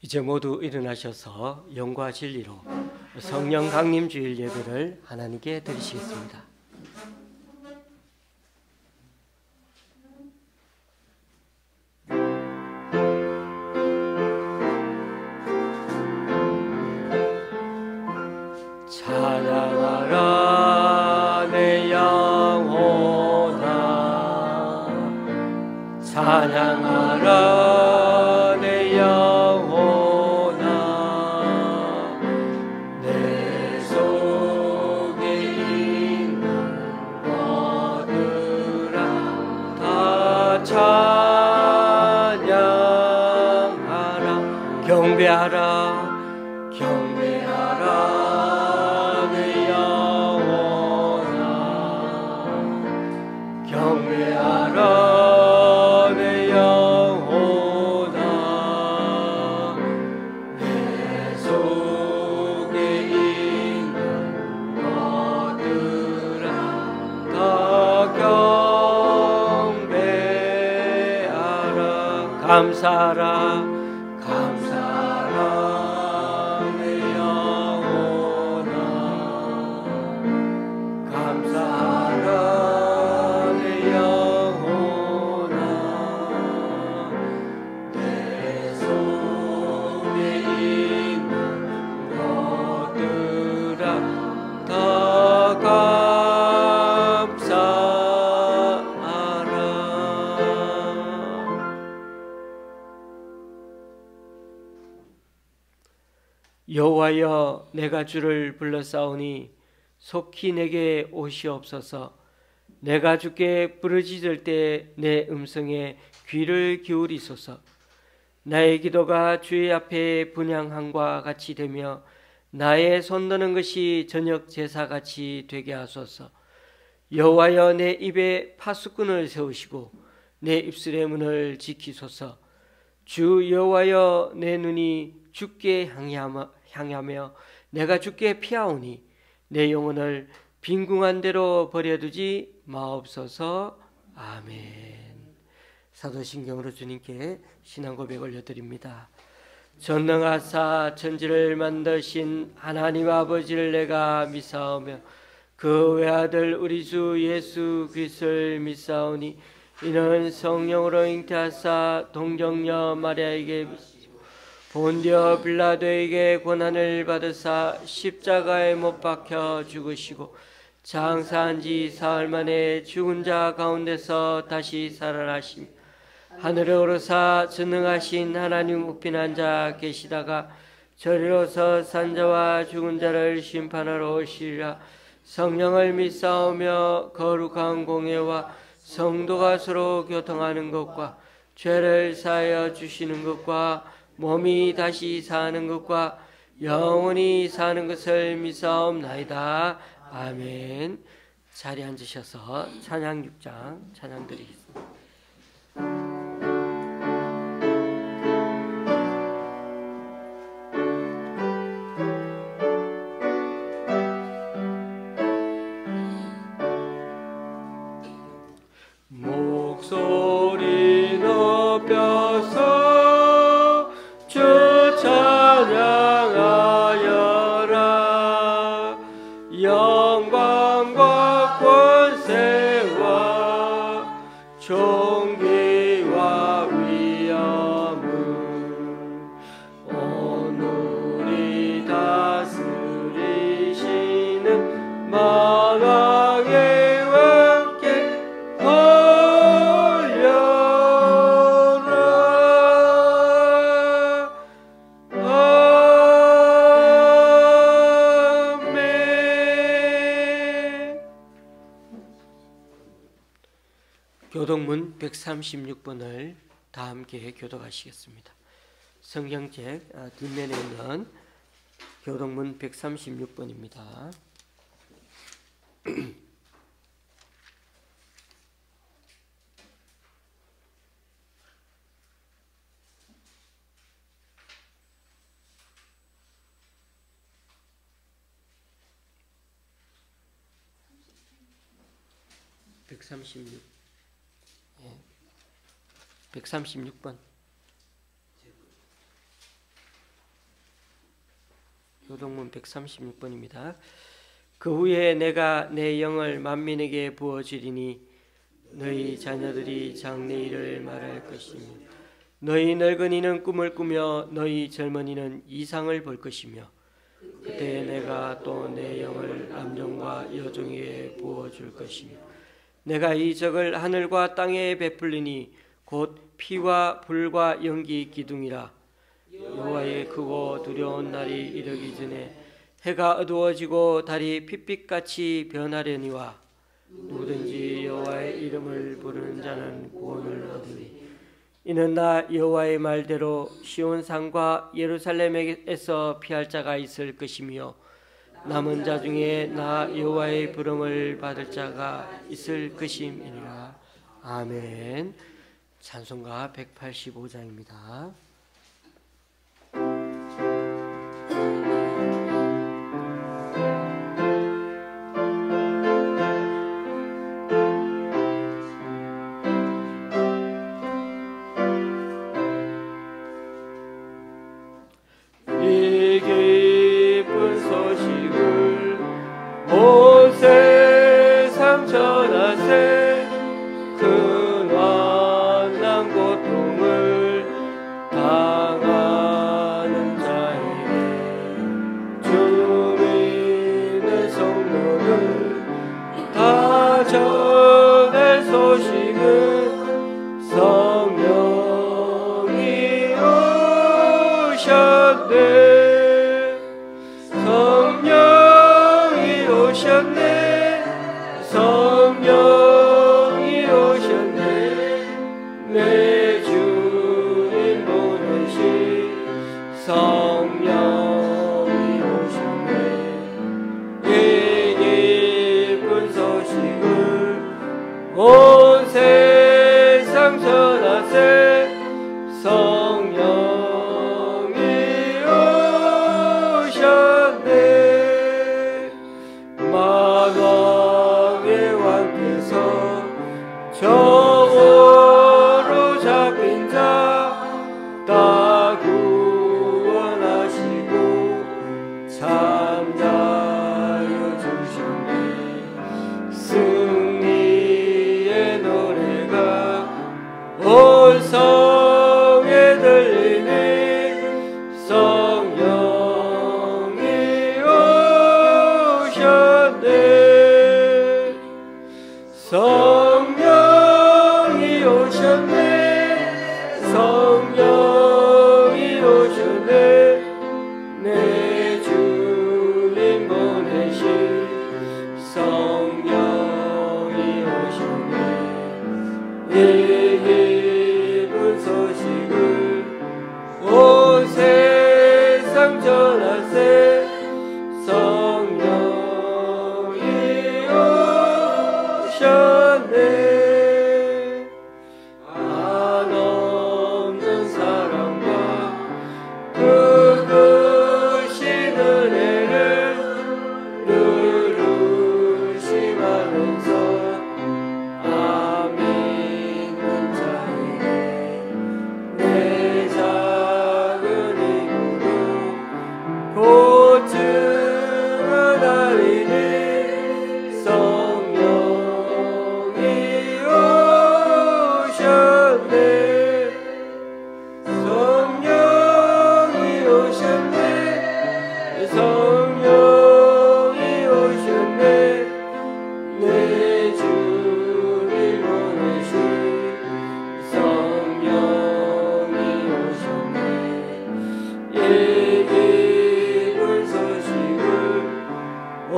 이제 모두 일어나셔서 영과 진리로 성령 강림 주일 예배를 하나님께 드리시겠습니다. 찬양하라 내 영혼아, 찬양하라 내 영혼아, 내 속에 있는 것들아 다 찬양하라. 경배하라 경배하라 내 영혼아, 경배하라 내 영혼아, 내 속에 있는 것들아 다 경배하라. 감사하라 감사하라 내 영혼아, 감사하라 내 영혼아, 내 속에 있는 것들아 다 감사하라. 여호와여, 내가 주를 불러싸우니 속히 내게 오시옵소서. 내가 주께 부르짖을 때 내 음성에 귀를 기울이소서. 나의 기도가 주의 앞에 분향함과 같이 되며 나의 손드는 것이 저녁 제사같이 되게 하소서. 여호와여, 내 입에 파수꾼을 세우시고 내 입술의 문을 지키소서. 주 여호와여, 내 눈이 주께 향하며 내가 주께 피하오니 내 영혼을 빈궁한 대로 버려두지 마옵소서. 아멘. 사도신경으로 주님께 신앙 고백 올려드립니다. 전능하사 천지를 만드신 하나님 아버지를 내가 믿사오며 그 외아들 우리 주 예수 그리스도를 믿사오니 이는 성령으로 잉태하사 동정녀 마리아에게 본디오 빌라도에게 고난을 받으사 십자가에 못 박혀 죽으시고 장사한 지 사흘 만에 죽은 자 가운데서 다시 살아나시며 하늘에 오르사 전능하신 하나님 우편한 자 계시다가 저리로서 산자와 죽은 자를 심판하러 오시리라. 성령을 믿사오며 거룩한 공예와 성도가 서로 교통하는 것과 죄를 사하여 주시는 것과 몸이 다시 사는 것과 영원히 사는 것을 믿사옵나이다. 아멘. 자리에 앉으셔서 찬양 6장 찬양 드리겠습니다. 목소리 높여서 주 찬양하여라. 영광과 권세와 존귀와 위엄은 오늘이 다스리시는 만왕의 왕께 교독문 136번을 다 함께 교독하시겠습니다. 성경책 뒷면에 있는 교독문 136번입니다. (136) 136번. 136번입니다. 그 후에 내가 내 영을 만민에게 부어주리니 너희 자녀들이 장래일을 말할 것이며 너희 늙은이는 꿈을 꾸며 너희 젊은이는 이상을 볼 것이며 그때 내가 또 내 영을 남종과 여종에게 부어줄 것이며 내가 이 적을 하늘과 땅에 베풀리니 곧 피와 불과 연기 기둥이라. 여호와의 크고 두려운 날이 이르기 전에 해가 어두워지고 달이 핏빛같이 변하려니와 누구든지 여호와의 이름을 부르는 자는 구원을 얻으리. 이는 나 여호와의 말대로 시온산과 예루살렘에서 피할 자가 있을 것이며 남은 자 중에 나 여호와의 부름을 받을 자가 있을 것임이니라. 아멘. 찬송가 185장입니다. 온 세상 전하세 성령이 오셨네. 만왕의 왕께서 저어로 잡힌 자 다 구원하시고 잠자여 주셨네. 승리의 노래가 온 성에 들리니 성령이 오셨네. 성령이 오셨네. 성령이 오셨네. 내 주님 보내신 성령이 오셨네. 이 기쁜 소식을 온 세상 전하세 성령이 오셨네. 한없는 사랑과 그것이 은혜를 누르심하면서 믿는 자에게 내 작은 힘으로 보증을 하리니 성령이 오셨네. 성령이 오셨네. 성령이 오셨네. 내 주님 보내신 성령이 오셨네. 이 기쁜 소식을 온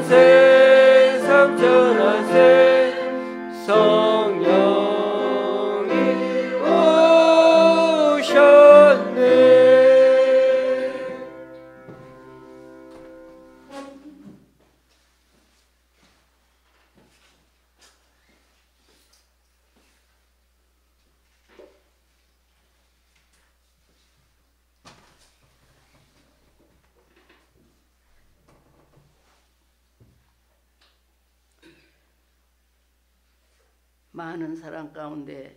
세상 전하세 성령이 오셨네. 많은 사랑 가운데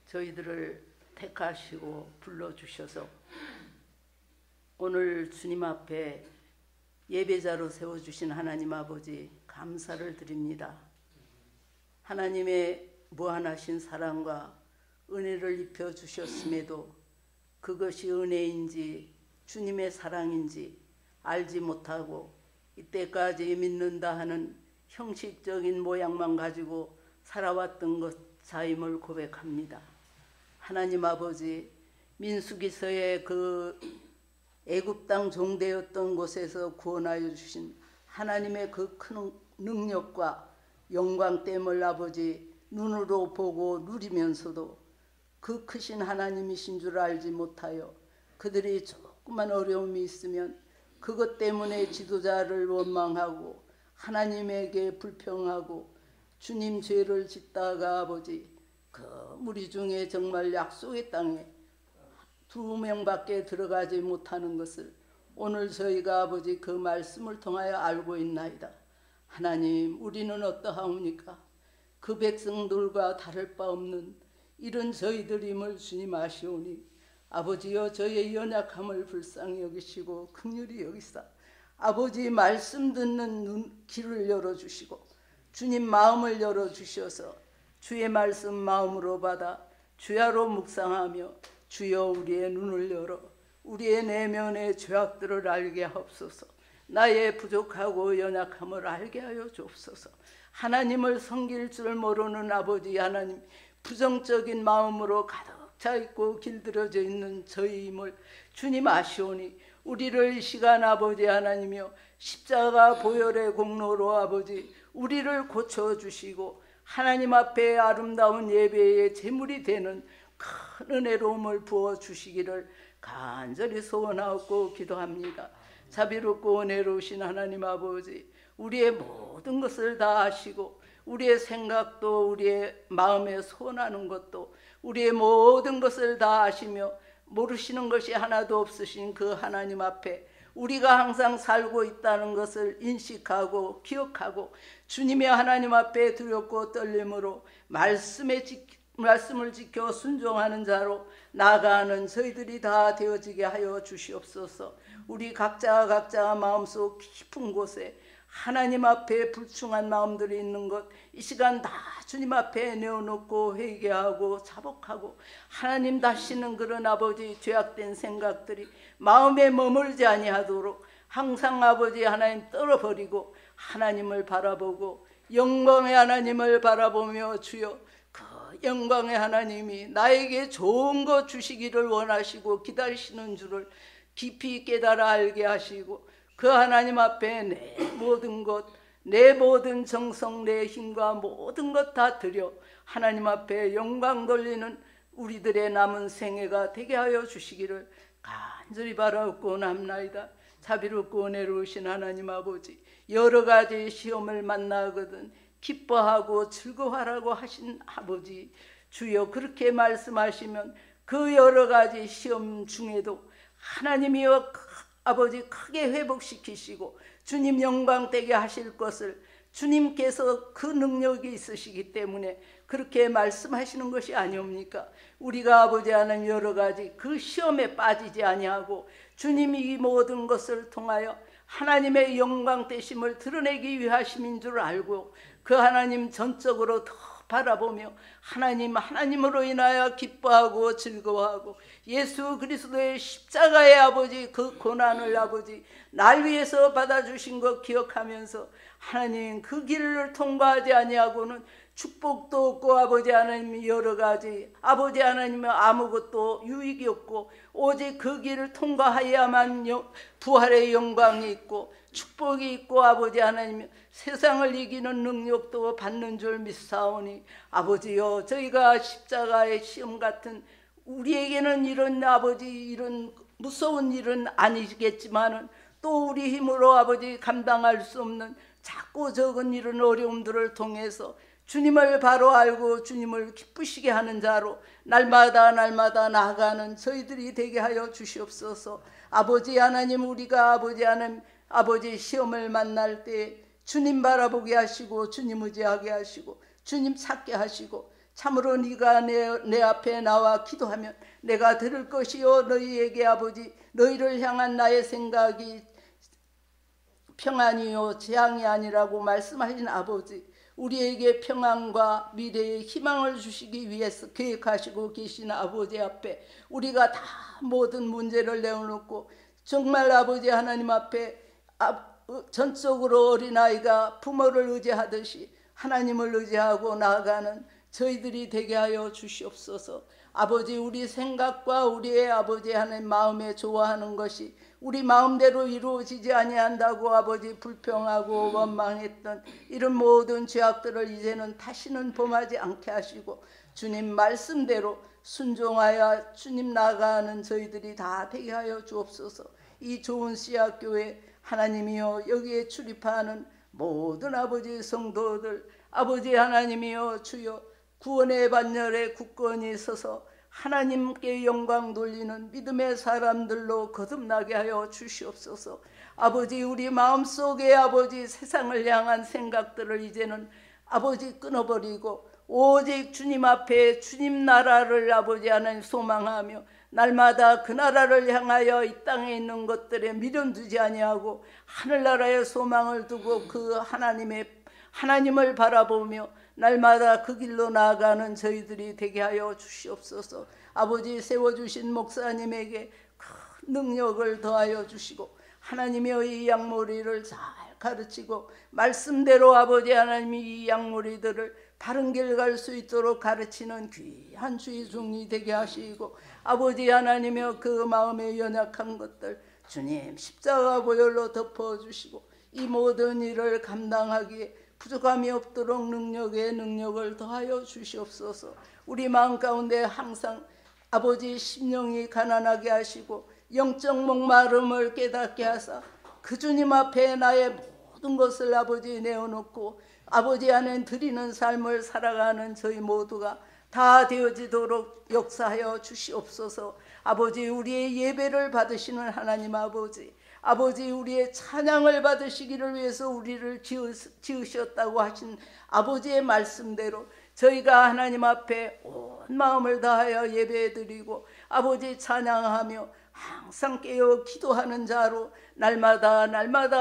저희들을 택하시고 불러주셔서 오늘 주님 앞에 예배자로 세워주신 하나님 아버지 감사를 드립니다. 하나님의 무한하신 사랑과 은혜를 입혀주셨음에도 그것이 은혜인지 주님의 사랑인지 알지 못하고 이때까지 믿는다 하는 형식적인 모양만 가지고 살아왔던 것 자임을 고백합니다. 하나님 아버지, 민수기서의 그 애굽 땅 종되었던 곳에서 구원하여 주신 하나님의 그 큰 능력과 영광됨을 아버지 눈으로 보고 누리면서도 그 크신 하나님이신 줄 알지 못하여 그들이 조그만 어려움이 있으면 그것 때문에 지도자를 원망하고 하나님에게 불평하고 주님 죄를 짓다가 아버지 그 무리 중에 정말 약속의 땅에 2명밖에 들어가지 못하는 것을 오늘 저희가 아버지 그 말씀을 통하여 알고 있나이다. 하나님, 우리는 어떠하옵니까? 그 백성들과 다를 바 없는 이런 저희들임을 주님 아시오니 아버지여 저희의 연약함을 불쌍히 여기시고 긍휼히 여기사 아버지 말씀 듣는 길을 열어주시고 주님 마음을 열어주셔서 주의 말씀 마음으로 받아 주야로 묵상하며 주여 우리의 눈을 열어 우리의 내면의 죄악들을 알게 하옵소서. 나의 부족하고 연약함을 알게 하여 주옵소서. 하나님을 섬길 줄 모르는 아버지 하나님, 부정적인 마음으로 가득 차 있고 길들여져 있는 저희임을 주님 아시오니 우리를 이 시간 아버지 하나님이여 십자가 보혈의 공로로 아버지 우리를 고쳐주시고 하나님 앞에 아름다운 예배의 제물이 되는 큰 은혜로움을 부어주시기를 간절히 소원하고 기도합니다. 자비롭고 은혜로우신 하나님 아버지, 우리의 모든 것을 다 아시고 우리의 생각도 우리의 마음에 소원하는 것도 우리의 모든 것을 다 아시며 모르시는 것이 하나도 없으신 그 하나님 앞에 우리가 항상 살고 있다는 것을 인식하고 기억하고 주님의 하나님 앞에 두렵고 떨림으로 말씀을 지켜 순종하는 자로 나아가는 저희들이 다 되어지게 하여 주시옵소서. 우리 각자 마음속 깊은 곳에 하나님 앞에 불충한 마음들이 있는 것 이 시간 다 주님 앞에 내어놓고 회개하고 자복하고 하나님 다시는 그런 아버지 죄악된 생각들이 마음에 머물지 아니하도록 항상 아버지 하나님 떨어버리고 하나님을 바라보고 영광의 하나님을 바라보며 주여 그 영광의 하나님이 나에게 좋은 것 주시기를 원하시고 기다리시는 줄을 깊이 깨달아 알게 하시고 그 하나님 앞에 내 모든 것, 내 모든 정성, 내 힘과 모든 것 다 드려 하나님 앞에 영광 돌리는 우리들의 남은 생애가 되게 하여 주시기를 간절히 바라옵고남나이다. 자비롭고 은혜로우신 하나님 아버지, 여러 가지 시험을 만나거든 기뻐하고 즐거워하라고 하신 아버지, 주여 그렇게 말씀하시면 그 여러 가지 시험 중에도 하나님이여 아버지 크게 회복시키시고 주님 영광되게 하실 것을 주님께서 그 능력이 있으시기 때문에 그렇게 말씀하시는 것이 아니옵니까? 우리가 아버지 하나님 여러 가지 그 시험에 빠지지 아니하고 주님이 이 모든 것을 통하여 하나님의 영광되심을 드러내기 위하심인 줄 알고 그 하나님 전적으로 더 바라보며 하나님으로 인하여 기뻐하고 즐거워하고 예수 그리스도의 십자가의 아버지 그 고난을 아버지 날 위해서 받아주신 것 기억하면서 하나님 그 길을 통과하지 아니하고는 축복도 없고 아버지 하나님 여러 가지 아버지 하나님은 아무것도 유익이 없고 오직 그 길을 통과하여야만 부활의 영광이 있고 축복이 있고 아버지 하나님 세상을 이기는 능력도 받는 줄 믿사오니 아버지여 저희가 십자가의 시험 같은 우리에게는 이런 아버지 이런 무서운 일은 아니겠지만은 또 우리 힘으로 아버지 감당할 수 없는 작고 적은 이런 어려움들을 통해서 주님을 바로 알고 주님을 기쁘시게 하는 자로 날마다 나아가는 저희들이 되게 하여 주시옵소서. 아버지 하나님 우리가 아버지 하나님 아버지 시험을 만날 때 주님 바라보게 하시고 주님 의지하게 하시고 주님 찾게 하시고 참으로 네가 내 앞에 나와 기도하면 내가 들을 것이요 너희에게 아버지 너희를 향한 나의 생각이 평안이요 재앙이 아니라고 말씀하신 아버지, 우리에게 평안과 미래의 희망을 주시기 위해서 계획하시고 계신 아버지 앞에 우리가 다 모든 문제를 내어놓고 정말 아버지 하나님 앞에 전적으로 어린아이가 부모를 의지하듯이 하나님을 의지하고 나아가는 저희들이 되게 하여 주시옵소서. 아버지, 우리 생각과 우리의 아버지 하나님 마음에 좋아하는 것이 우리 마음대로 이루어지지 아니한다고 아버지 불평하고 원망했던 이런 모든 죄악들을 이제는 다시는 범하지 않게 하시고 주님 말씀대로 순종하여 주님 나아가는 저희들이 다 되게 하여 주옵소서. 이 좋은 씨앗교회 하나님이여, 여기에 출입하는 모든 아버지 성도들, 아버지 하나님이여 주여, 구원의 반열에 굳건히 서서 하나님께 영광 돌리는 믿음의 사람들로 거듭나게 하여 주시옵소서. 아버지, 우리 마음속에 아버지 세상을 향한 생각들을 이제는 아버지 끊어버리고 오직 주님 앞에 주님 나라를 아버지 하나님 소망하며 날마다 그 나라를 향하여 이 땅에 있는 것들에 미련 두지 아니하고 하늘나라에 소망을 두고 그 하나님을 바라보며 날마다 그 길로 나아가는 저희들이 되게 하여 주시옵소서. 아버지, 세워주신 목사님에게 큰 능력을 더하여 주시고 하나님의 이 양모리를 잘 가르치고 말씀대로 아버지 하나님이 이 양모리들을 바른 길 갈 수 있도록 가르치는 귀한 주의 종이 되게 하시고 아버지 하나님여, 그 마음에 연약한 것들 주님 십자가 보혈로 덮어주시고 이 모든 일을 감당하기에 부족함이 없도록 능력을 더하여 주시옵소서. 우리 마음 가운데 항상 아버지 심령이 가난하게 하시고 영적 목마름을 깨닫게 하사 그 주님 앞에 나의 모든 것을 아버지 내어놓고 아버지 안에 드리는 삶을 살아가는 저희 모두가 다 되어지도록 역사하여 주시옵소서. 아버지, 우리의 예배를 받으시는 하나님 아버지, 아버지, 우리의 찬양을 받으시기를 위해서 우리를 지으셨다고 하신 아버지의 말씀대로 저희가 하나님 앞에 온 마음을 다하여 예배드리고 아버지 찬양하며 항상 깨어 기도하는 자로 날마다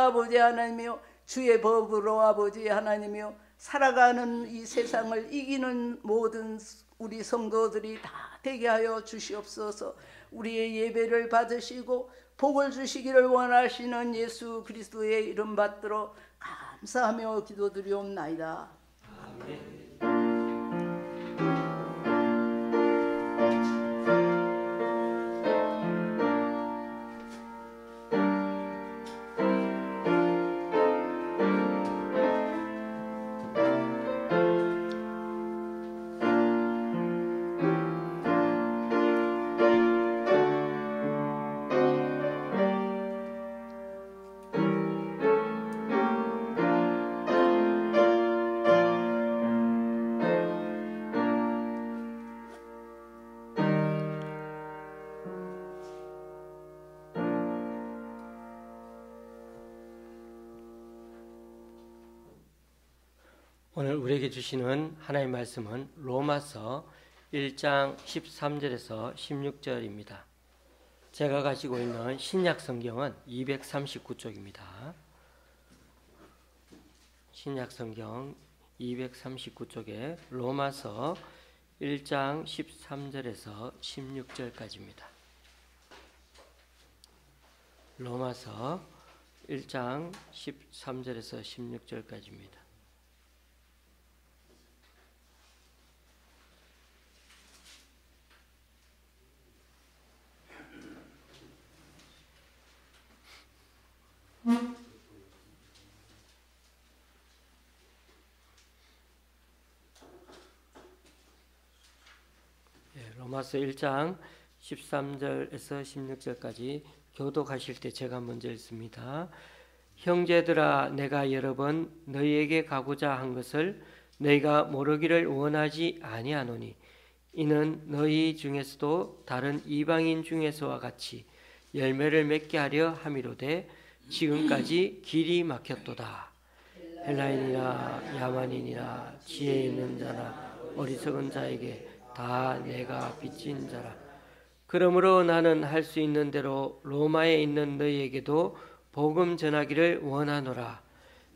아버지 하나님이여 주의 법으로 아버지 하나님이여 살아가는 이 세상을 이기는 모든 우리 성도들이 다 되게 하여 주시옵소서. 우리의 예배를 받으시고 복을 주시기를 원하시는 예수 그리스도의 이름 받들어 감사하며 기도드리옵나이다. 아멘. 오늘 우리에게 주시는 하나님의 말씀은 로마서 1장 13절에서 16절입니다. 제가 가지고 있는 신약 성경은 239쪽입니다. 신약 성경 239쪽에 로마서 1장 13절에서 16절까지입니다. 로마서 1장 13절에서 16절까지입니다. 로마서 1장 13절에서 16절까지 교독하실 때 제가 먼저 읽습니다. 형제들아, 내가 여러 번 너희에게 가고자 한 것을 너희가 모르기를 원하지 아니하노니 이는 너희 중에서도 다른 이방인 중에서와 같이 열매를 맺게 하려 함이로되 지금까지 길이 막혔도다. 헬라인이나 야만인이나 지혜 있는 자나 어리석은 자에게 다 내가 빚진 자라. 그러므로 나는 할 수 있는 대로 로마에 있는 너희에게도 복음 전하기를 원하노라.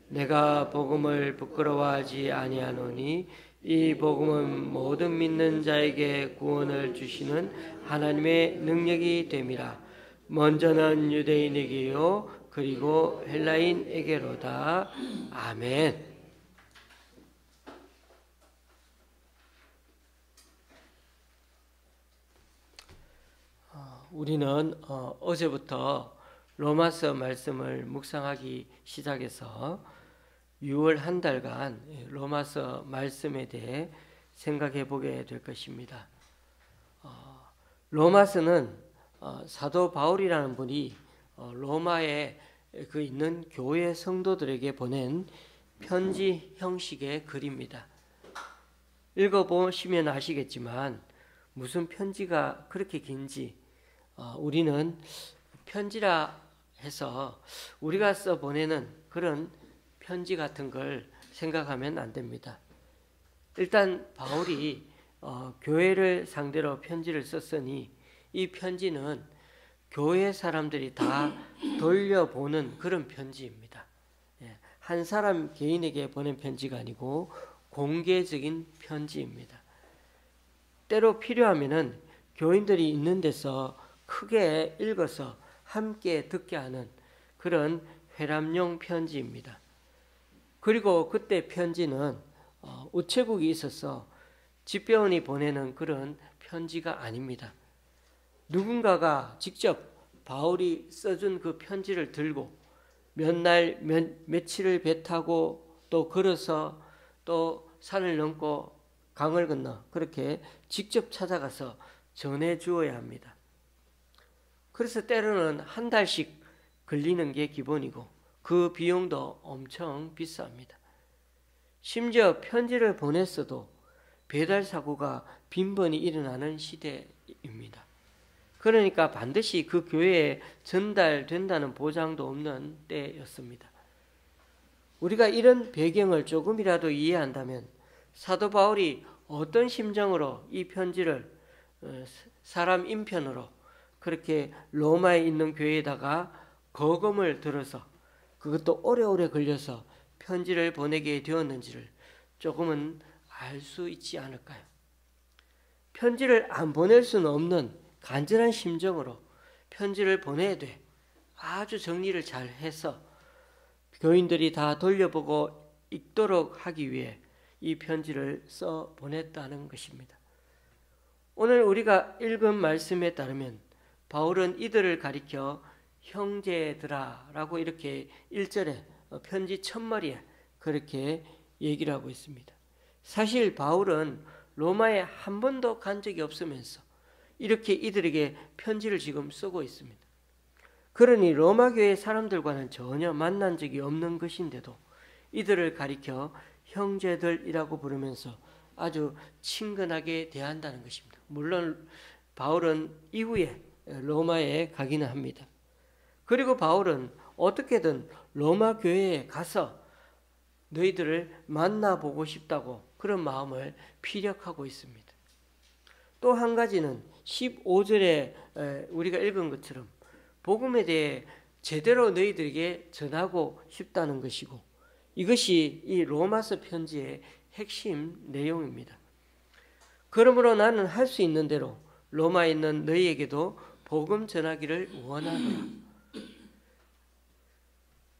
내가 복음을 부끄러워하지 아니하노니 이 복음은 모든 믿는 자에게 구원을 주시는 하나님의 능력이 됨이라. 먼저는 유대인에게요 그리고 헬라인에게로다. 아멘. 우리는 어제부터 로마서 말씀을 묵상하기 시작해서 6월 한 달간 로마서 말씀에 대해 생각해 보게 될 것입니다. 로마서는 사도 바울이라는 분이 로마에 그 있는 교회 성도들에게 보낸 편지 형식의 글입니다. 읽어보시면 아시겠지만 무슨 편지가 그렇게 긴지 우리는 편지라 해서 우리가 써 보내는 그런 편지 같은 걸 생각하면 안 됩니다. 일단 바울이 교회를 상대로 편지를 썼으니 이 편지는 교회 사람들이 다 돌려보는 그런 편지입니다. 한 사람 개인에게 보낸 편지가 아니고 공개적인 편지입니다. 때로 필요하면은 교인들이 있는 데서 크게 읽어서 함께 듣게 하는 그런 회람용 편지입니다. 그리고 그때 편지는 우체국이 있어서 집배원이 보내는 그런 편지가 아닙니다. 누군가가 직접 바울이 써준 그 편지를 들고 몇 날 며칠을 배 타고 또 걸어서 또 산을 넘고 강을 건너 그렇게 직접 찾아가서 전해 주어야 합니다. 그래서 때로는 한 달씩 걸리는 게 기본이고 그 비용도 엄청 비쌉니다. 심지어 편지를 보냈어도 배달 사고가 빈번히 일어나는 시대입니다. 그러니까 반드시 그 교회에 전달된다는 보장도 없는 때였습니다. 우리가 이런 배경을 조금이라도 이해한다면 사도 바울이 어떤 심정으로 이 편지를 사람 인편으로 그렇게 로마에 있는 교회에다가 거금을 들어서 그것도 오래오래 걸려서 편지를 보내게 되었는지를 조금은 알 수 있지 않을까요? 편지를 안 보낼 수는 없는 간절한 심정으로 편지를 보내야 돼. 아주 정리를 잘 해서 교인들이 다 돌려보고 읽도록 하기 위해 이 편지를 써 보냈다는 것입니다. 오늘 우리가 읽은 말씀에 따르면 바울은 이들을 가리켜 형제들아라고 이렇게 1절에 편지 첫머리에 그렇게 얘기를 하고 있습니다. 사실 바울은 로마에 한 번도 간 적이 없으면서 이렇게 이들에게 편지를 지금 쓰고 있습니다. 그러니 로마 교회 사람들과는 전혀 만난 적이 없는 것인데도 이들을 가리켜 형제들이라고 부르면서 아주 친근하게 대한다는 것입니다. 물론 바울은 이후에 로마에 가기는 합니다. 그리고 바울은 어떻게든 로마 교회에 가서 너희들을 만나보고 싶다고 그런 마음을 피력하고 있습니다. 또 한 가지는 15절에 우리가 읽은 것처럼 복음에 대해 제대로 너희들에게 전하고 싶다는 것이고 이것이 이 로마서 편지의 핵심 내용입니다. 그러므로 나는 할 수 있는 대로 로마에 있는 너희에게도 복음 전하기를 원하노라.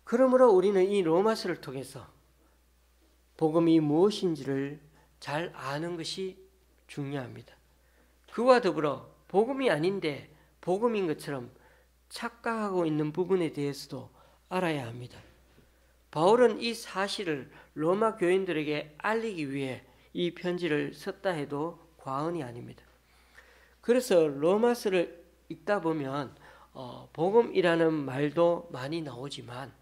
그러므로 우리는 이 로마서를 통해서 복음이 무엇인지를 잘 아는 것이 중요합니다. 그와 더불어 복음이 아닌데 복음인 것처럼 착각하고 있는 부분에 대해서도 알아야 합니다. 바울은 이 사실을 로마 교인들에게 알리기 위해 이 편지를 썼다 해도 과언이 아닙니다. 그래서 로마서를 읽다 보면 복음이라는 말도 많이 나오지만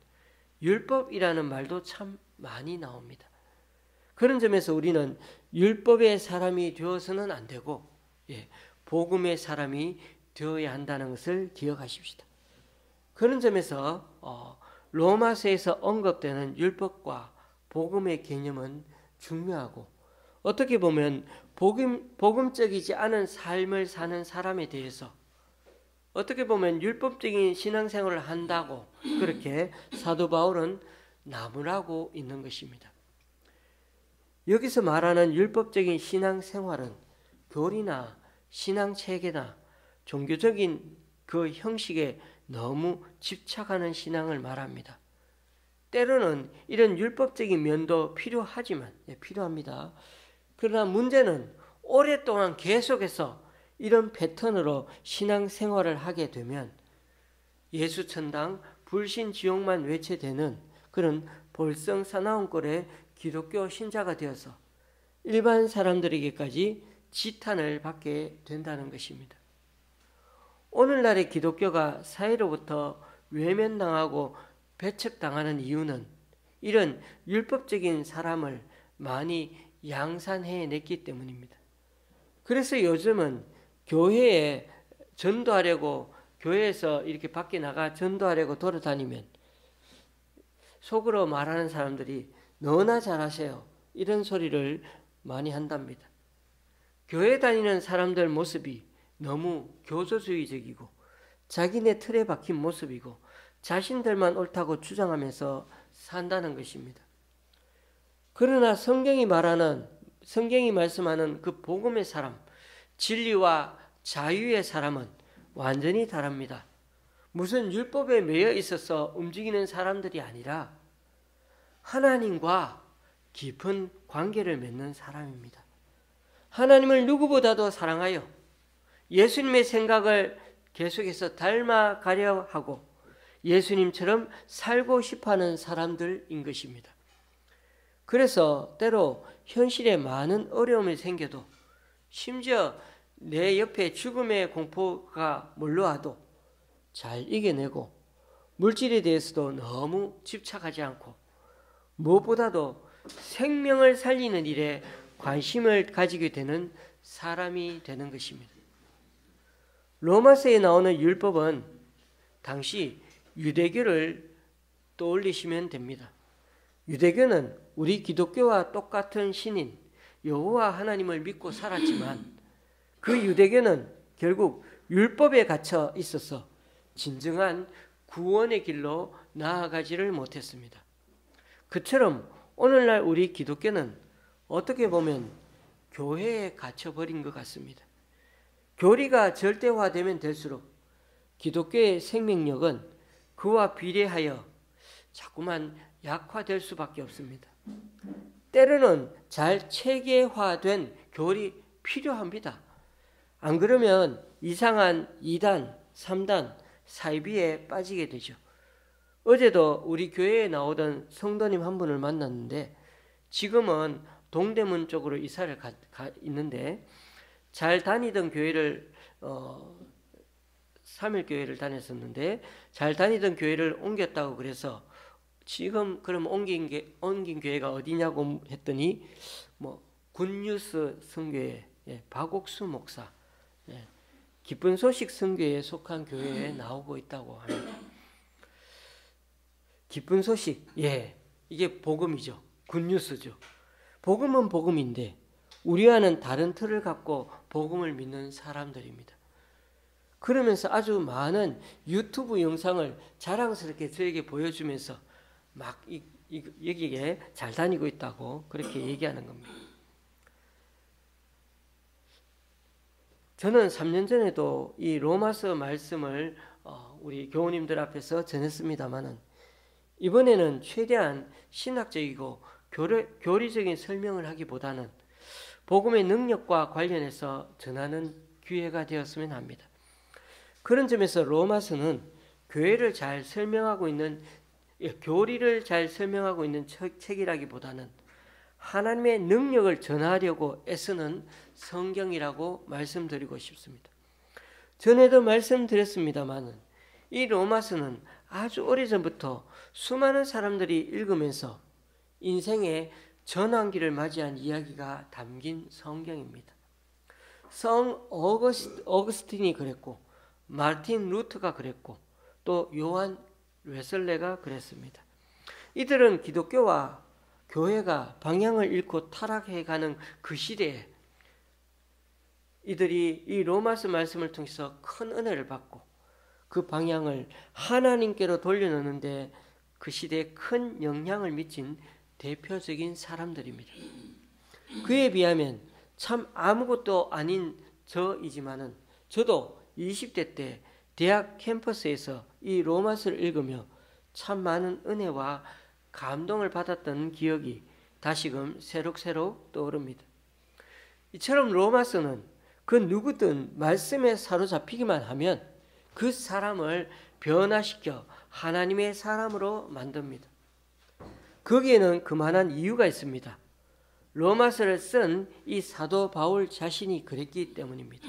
율법이라는 말도 참 많이 나옵니다. 그런 점에서 우리는 율법의 사람이 되어서는 안 되고 복음의 사람이 되어야 한다는 것을 기억하십시다. 그런 점에서 로마서에서 언급되는 율법과 복음의 개념은 중요하고 어떻게 보면 복음적이지 않은 삶을 사는 사람에 대해서 어떻게 보면 율법적인 신앙생활을 한다고 그렇게 사도 바울은 나무라고 있는 것입니다. 여기서 말하는 율법적인 신앙생활은 교리나 신앙체계나 종교적인 그 형식에 너무 집착하는 신앙을 말합니다. 때로는 이런 율법적인 면도 필요합니다. 그러나 문제는 오랫동안 계속해서 이런 패턴으로 신앙생활을 하게 되면 예수천당 불신지옥만 외쳐대는 그런 볼성 사나운꼴의 기독교 신자가 되어서 일반 사람들에게까지 지탄을 받게 된다는 것입니다. 오늘날의 기독교가 사회로부터 외면당하고 배척당하는 이유는 이런 율법적인 사람을 많이 양산해냈기 때문입니다. 그래서 요즘은 교회에 전도하려고 교회에서 이렇게 밖에 나가 전도하려고 돌아다니면 속으로 말하는 사람들이 너나 잘하세요 이런 소리를 많이 한답니다. 교회 다니는 사람들 모습이 너무 교조주의적이고 자기네 틀에 박힌 모습이고 자신들만 옳다고 주장하면서 산다는 것입니다. 그러나 성경이 말씀하는 그 복음의 사람, 진리와 자유의 사람은 완전히 다릅니다. 무슨 율법에 매여 있어서 움직이는 사람들이 아니라 하나님과 깊은 관계를 맺는 사람입니다. 하나님을 누구보다도 사랑하여 예수님의 생각을 계속해서 닮아가려 하고 예수님처럼 살고 싶어하는 사람들인 것입니다. 그래서 때로 현실에 많은 어려움이 생겨도 심지어 내 옆에 죽음의 공포가 몰려와도 잘 이겨내고 물질에 대해서도 너무 집착하지 않고 무엇보다도 생명을 살리는 일에 관심을 가지게 되는 사람이 되는 것입니다. 로마서에 나오는 율법은 당시 유대교를 떠올리시면 됩니다. 유대교는 우리 기독교와 똑같은 신인 여호와 하나님을 믿고 살았지만 그 유대교는 결국 율법에 갇혀 있어서 진정한 구원의 길로 나아가지를 못했습니다. 그처럼 오늘날 우리 기독교는 어떻게 보면 교회에 갇혀버린 것 같습니다. 교리가 절대화되면 될수록 기독교의 생명력은 그와 비례하여 자꾸만 약화될 수밖에 없습니다. 때로는 잘 체계화된 교리 필요합니다. 안 그러면 이상한 2단, 3단, 사이비에 빠지게 되죠. 어제도 우리 교회에 나오던 성도님 한 분을 만났는데 지금은 동대문 쪽으로 이사를 가 있는데 잘 다니던 교회를 3일교회를 다녔었는데 잘 다니던 교회를 옮겼다고 그래서 지금 그럼 옮긴 교회가 어디냐고 했더니 굿뉴스 성교회 박옥수 목사 기쁜 소식 성교회에 속한 교회에 나오고 있다고 합니다. 기쁜 소식, 이게 복음이죠. 굿뉴스죠. 복음은 복음인데 우리와는 다른 틀을 갖고 복음을 믿는 사람들입니다. 그러면서 아주 많은 유튜브 영상을 자랑스럽게 저에게 보여주면서 막 여기에 잘 다니고 있다고 그렇게 얘기하는 겁니다. 저는 3년 전에도 이 로마서 말씀을 우리 교우님들 앞에서 전했습니다마는 이번에는 최대한 신학적이고 교리적인 설명을 하기보다는 복음의 능력과 관련해서 전하는 기회가 되었으면 합니다. 그런 점에서 로마서는 교리를 잘 설명하고 있는 책이라기보다는 하나님의 능력을 전하려고 애쓰는 성경이라고 말씀드리고 싶습니다. 전에도 말씀드렸습니다마는 이 로마서는 아주 오래전부터 수많은 사람들이 읽으면서 인생의 전환기를 맞이한 이야기가 담긴 성경입니다. 성 어거스틴이 그랬고 마틴 루터가 그랬고 또 요한 웨슬레가 그랬습니다. 이들은 기독교와 교회가 방향을 잃고 타락해가는 그 시대에 이들이 이 로마서 말씀을 통해서 큰 은혜를 받고 그 방향을 하나님께로 돌려놓는데 그 시대에 큰 영향을 미친 대표적인 사람들입니다. 그에 비하면 참 아무것도 아닌 저이지만은 저도 20대 때 대학 캠퍼스에서 이 로마서를 읽으며 참 많은 은혜와 감동을 받았던 기억이 다시금 새록새록 떠오릅니다. 이처럼 로마서는 그 누구든 말씀에 사로잡히기만 하면 그 사람을 변화시켜 하나님의 사람으로 만듭니다. 거기에는 그만한 이유가 있습니다. 로마서를 쓴 이 사도 바울 자신이 그랬기 때문입니다.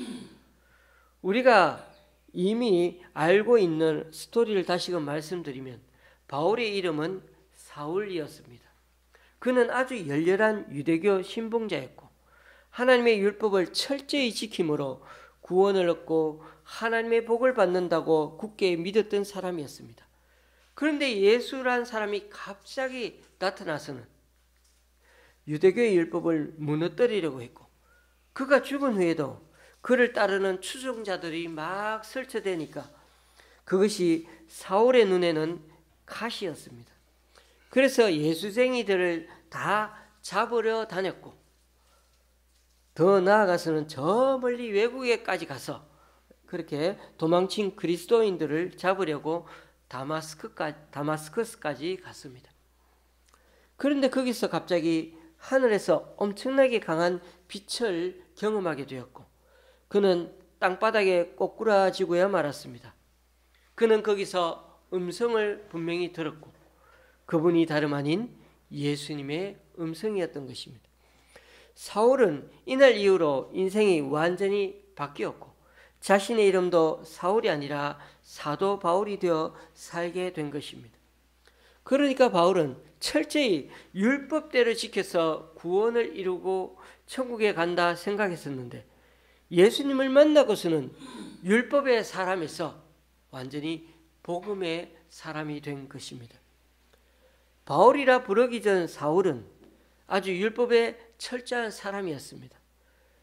우리가 이미 알고 있는 스토리를 다시금 말씀드리면 바울의 이름은 사울이었습니다. 그는 아주 열렬한 유대교 신봉자였고 하나님의 율법을 철저히 지킴으로 구원을 얻고 하나님의 복을 받는다고 굳게 믿었던 사람이었습니다. 그런데 예수란 사람이 갑자기 나타나서는 유대교의 율법을 무너뜨리려고 했고 그가 죽은 후에도 그를 따르는 추종자들이 막 설쳐대니까 그것이 사울의 눈에는 가시였습니다. 그래서 예수쟁이들을 다 잡으려 다녔고 더 나아가서는 저 멀리 외국에까지 가서 그렇게 도망친 그리스도인들을 잡으려고 다마스커스까지 갔습니다. 그런데 거기서 갑자기 하늘에서 엄청나게 강한 빛을 경험하게 되었고 그는 땅바닥에 꼬꾸라지고야 말았습니다. 그는 거기서 음성을 분명히 들었고 그분이 다름 아닌 예수님의 음성이었던 것입니다. 사울은 이날 이후로 인생이 완전히 바뀌었고 자신의 이름도 사울이 아니라 사도 바울이 되어 살게 된 것입니다. 그러니까 바울은 철저히 율법대로 지켜서 구원을 이루고 천국에 간다 생각했었는데 예수님을 만나고서는 율법의 사람에서 완전히 복음의 사람이 된 것입니다. 바울이라 부르기 전 사울은 아주 율법에 철저한 사람이었습니다.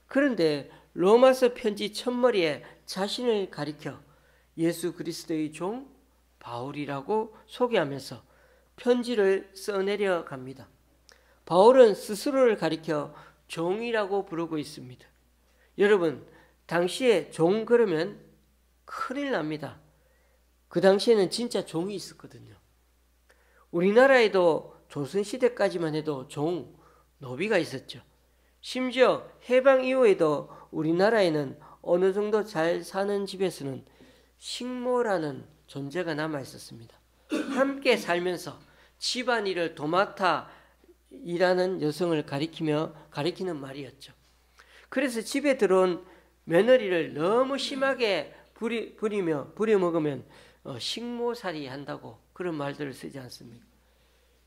그런데 로마서 편지 첫머리에 자신을 가리켜 예수 그리스도의 종 바울이라고 소개하면서 편지를 써내려 갑니다. 바울은 스스로를 가리켜 종이라고 부르고 있습니다. 여러분, 당시에 종 그러면 큰일 납니다. 그 당시에는 진짜 종이 있었거든요. 우리나라에도 조선시대까지만 해도 종, 노비가 있었죠. 심지어 해방 이후에도 우리나라에는 어느 정도 잘 사는 집에서는 식모라는 존재가 남아 있었습니다. 함께 살면서 집안일을 도맡아 일하는 여성을 가리키는 말이었죠. 그래서 집에 들어온 며느리를 너무 심하게 부려먹으면 식모살이 한다고 그런 말들을 쓰지 않습니까?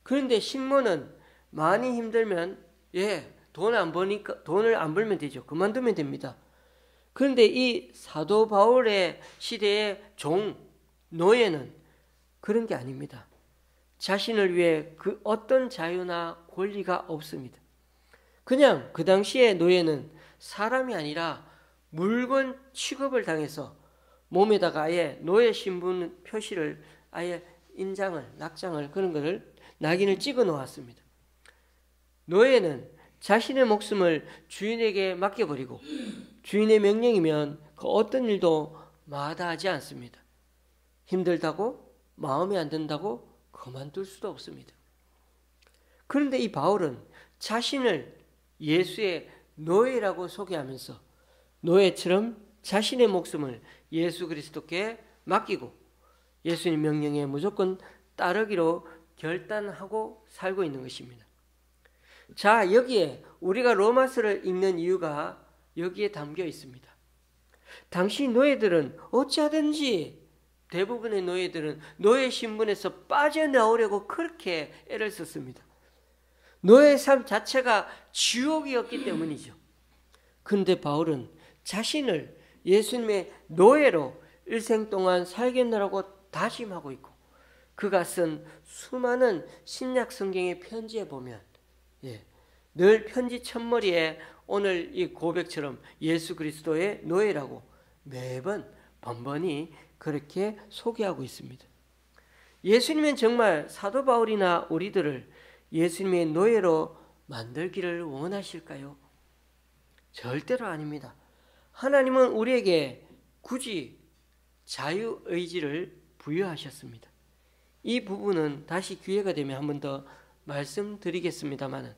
그런데 식모는 많이 힘들면 돈을 안 벌면 되죠. 그만두면 됩니다. 그런데 이 사도 바울의 시대의 종, 노예는 그런 게 아닙니다. 자신을 위해 그 어떤 자유나 권리가 없습니다. 그냥 그 당시의 노예는 사람이 아니라 물건 취급을 당해서 몸에다가 아예 노예 신분 표시를 아예 낙장을 그런 거를 낙인을 찍어 놓았습니다. 노예는 자신의 목숨을 주인에게 맡겨버리고 주인의 명령이면 그 어떤 일도 마다하지 않습니다. 힘들다고 마음에 안 든다고 그만둘 수도 없습니다. 그런데 이 바울은 자신을 예수의 노예라고 소개하면서 노예처럼 자신의 목숨을 예수 그리스도께 맡기고 예수님 명령에 무조건 따르기로 결단하고 살고 있는 것입니다. 자, 여기에 우리가 로마서를 읽는 이유가 여기에 담겨 있습니다. 당시 노예들은 어찌하든지 대부분의 노예들은 노예 신분에서 빠져나오려고 그렇게 애를 썼습니다. 노예 삶 자체가 지옥이었기 때문이죠. 그런데 바울은 자신을 예수님의 노예로 일생 동안 살겠노라고 다짐하고 있고 그가 쓴 수많은 신약 성경의 편지에 보면 늘 편지 첫머리에 오늘 이 고백처럼 예수 그리스도의 노예라고 매번 번번이 그렇게 소개하고 있습니다. 예수님은 정말 사도 바울이나 우리들을 예수님의 노예로 만들기를 원하실까요? 절대로 아닙니다. 하나님은 우리에게 굳이 자유의지를 부여하셨습니다. 이 부분은 다시 기회가 되면 한 번 더 말씀드리겠습니다만,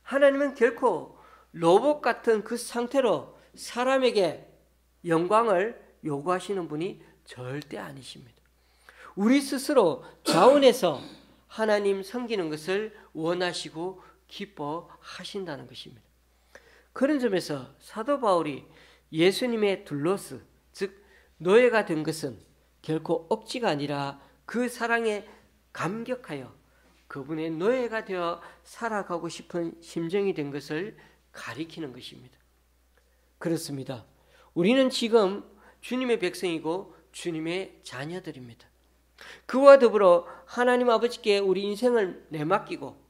하나님은 결코 로봇 같은 그 상태로 사람에게 영광을 요구하시는 분이 절대 아니십니다. 우리 스스로 자원해서 하나님 섬기는 것을 원하시고 기뻐하신다는 것입니다. 그런 점에서 사도 바울이 예수님의 둘로스, 즉 노예가 된 것은 결코 억지가 아니라 그 사랑에 감격하여 그분의 노예가 되어 살아가고 싶은 심정이 된 것을 가리키는 것입니다. 그렇습니다. 우리는 지금 주님의 백성이고 주님의 자녀들입니다. 그와 더불어 하나님 아버지께 우리 인생을 내맡기고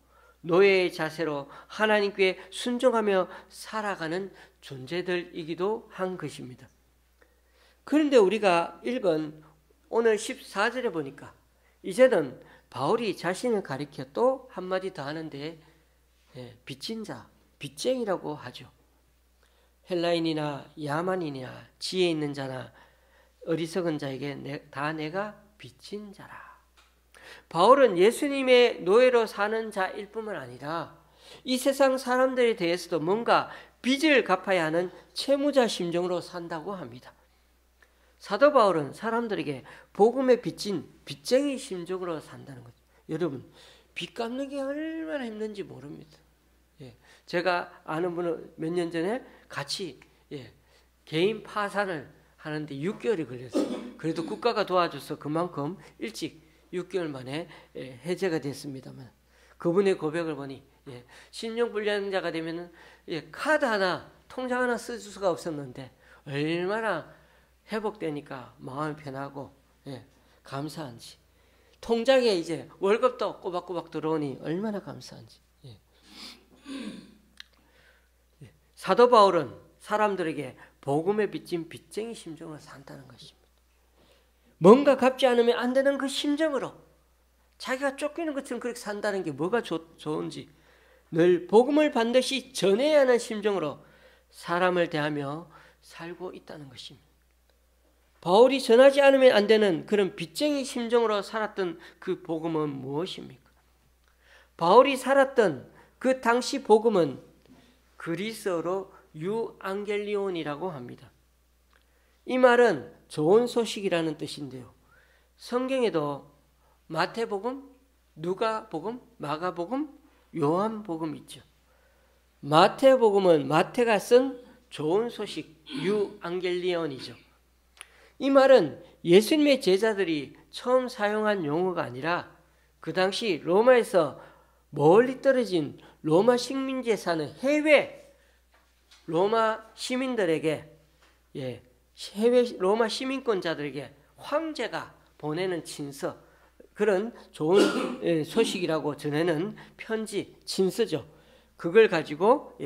노예의 자세로 하나님께 순종하며 살아가는 존재들이기도 한 것입니다. 그런데 우리가 읽은 오늘 14절에 보니까 이제는 바울이 자신을 가리켜 또 한마디 더 하는데, 빚진 자, 빚쟁이라고 하죠. 헬라인이나 야만인이나 지혜 있는 자나 어리석은 자에게 다 내가 빚진 자라. 바울은 예수님의 노예로 사는 자일 뿐만 아니라 이 세상 사람들에 대해서도 뭔가 빚을 갚아야 하는 채무자 심정으로 산다고 합니다. 사도 바울은 사람들에게 복음에 빚진 빚쟁이 심정으로 산다는 거죠. 여러분, 빚 갚는 게 얼마나 힘든지 모릅니다. 제가 아는 분은 몇 년 전에 같이 개인 파산을 하는데 6개월이 걸렸어요. 그래도 국가가 도와줘서 그만큼 일찍 6개월 만에 해제가 됐습니다만, 그분의 고백을 보니 신용불량자가 되면은 카드 하나, 통장 하나 쓸 수가 없었는데 얼마나 회복되니까 마음이 편하고 감사한지, 통장에 이제 월급도 꼬박꼬박 들어오니 얼마나 감사한지. 사도 바울은 사람들에게 복음에 빚진 빚쟁이 심정으로 산다는 것입니다. 뭔가 갚지 않으면 안 되는 그 심정으로 자기가 쫓기는 것처럼 그렇게 산다는 게 뭐가 좋은지, 늘 복음을 반드시 전해야 하는 심정으로 사람을 대하며 살고 있다는 것입니다. 바울이 전하지 않으면 안 되는 그런 빚쟁이 심정으로 살았던 그 복음은 무엇입니까? 바울이 살았던 그 당시 복음은 그리스어로 유앙겔리온이라고 합니다. 이 말은 좋은 소식이라는 뜻인데요. 성경에도 마태복음, 누가복음, 마가복음, 요한복음 있죠. 마태복음은 마태가 쓴 좋은 소식, 유앙겔리온이죠. 이 말은 예수님의 제자들이 처음 사용한 용어가 아니라 그 당시 로마에서 멀리 떨어진 로마 식민지에 사는 해외 로마 시민들에게, 해외 로마 시민권자들에게 황제가 보내는 친서, 그런 좋은 소식이라고 전하는 편지, 친서죠. 그걸 가지고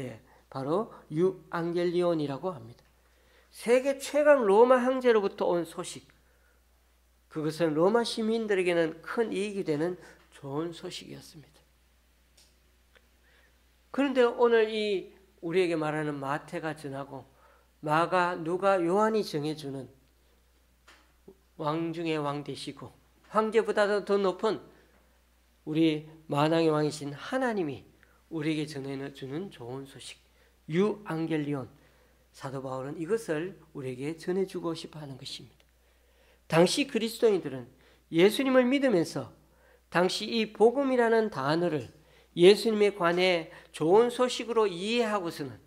바로 유앙겔리온이라고 합니다. 세계 최강 로마 황제로부터 온 소식, 그것은 로마 시민들에게는 큰 이익이 되는 좋은 소식이었습니다. 그런데 오늘 이 우리에게 말하는 마태가 전하고 마가, 누가, 요한이 정해주는 왕 중의 왕 되시고 황제보다도 더 높은 우리 만왕의 왕이신 하나님이 우리에게 전해주는 좋은 소식, 유앙겔리온, 사도 바울은 이것을 우리에게 전해주고 싶어 하는 것입니다. 당시 그리스도인들은 예수님을 믿으면서 당시 이 복음이라는 단어를 예수님에 관해 좋은 소식으로 이해하고서는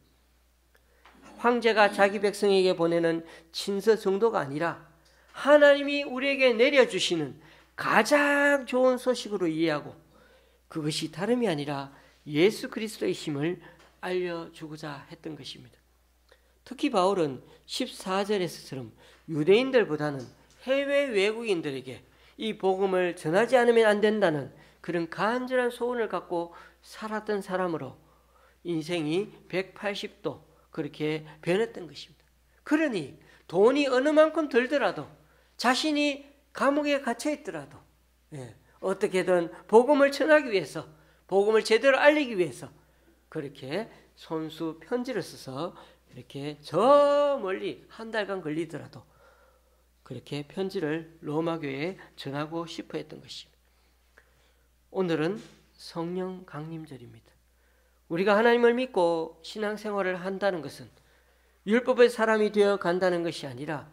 황제가 자기 백성에게 보내는 친서 정도가 아니라 하나님이 우리에게 내려주시는 가장 좋은 소식으로 이해하고 그것이 다름이 아니라 예수 그리스도의 힘을 알려주고자 했던 것입니다. 특히 바울은 14절에서처럼 유대인들보다는 해외 외국인들에게 이 복음을 전하지 않으면 안 된다는 그런 간절한 소원을 갖고 살았던 사람으로 인생이 180도 그렇게 변했던 것입니다. 그러니 돈이 어느 만큼 들더라도 자신이 감옥에 갇혀 있더라도 어떻게든 복음을 전하기 위해서, 복음을 제대로 알리기 위해서 그렇게 손수 편지를 써서 이렇게 저 멀리 한 달간 걸리더라도 그렇게 편지를 로마 교회에 전하고 싶어 했던 것입니다. 오늘은 성령 강림절입니다. 우리가 하나님을 믿고 신앙생활을 한다는 것은 율법의 사람이 되어 간다는 것이 아니라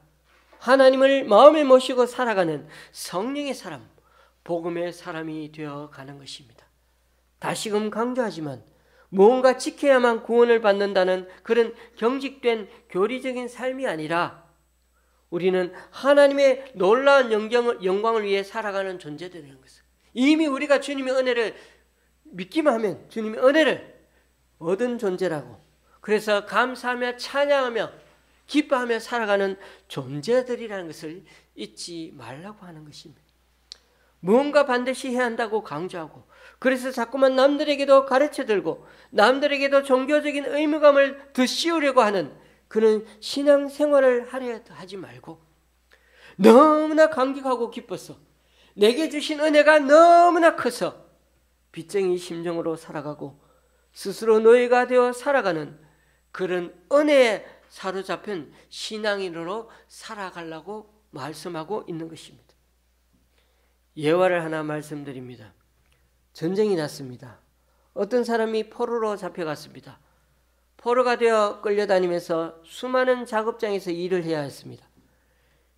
하나님을 마음에 모시고 살아가는 성령의 사람, 복음의 사람이 되어 가는 것입니다. 다시금 강조하지만 무언가 지켜야만 구원을 받는다는 그런 경직된 교리적인 삶이 아니라 우리는 하나님의 놀라운 영광을 위해 살아가는 존재들이라는 것을, 이미 우리가 주님의 은혜를 믿기만 하면 주님의 은혜를 얻은 존재라고, 그래서 감사하며 찬양하며 기뻐하며 살아가는 존재들이라는 것을 잊지 말라고 하는 것입니다. 무언가 반드시 해야 한다고 강조하고, 그래서 자꾸만 남들에게도 가르쳐들고 남들에게도 종교적인 의무감을 더 씌우려고 하는 그런 신앙생활을 하려 하지 말고, 너무나 감격하고 기뻐서 내게 주신 은혜가 너무나 커서 빚쟁이 심정으로 살아가고 스스로 노예가 되어 살아가는 그런 은혜에 사로잡힌 신앙인으로 살아가려고 말씀하고 있는 것입니다. 예화를 하나 말씀드립니다. 전쟁이 났습니다. 어떤 사람이 포로로 잡혀갔습니다. 포로가 되어 끌려다니면서 수많은 작업장에서 일을 해야 했습니다.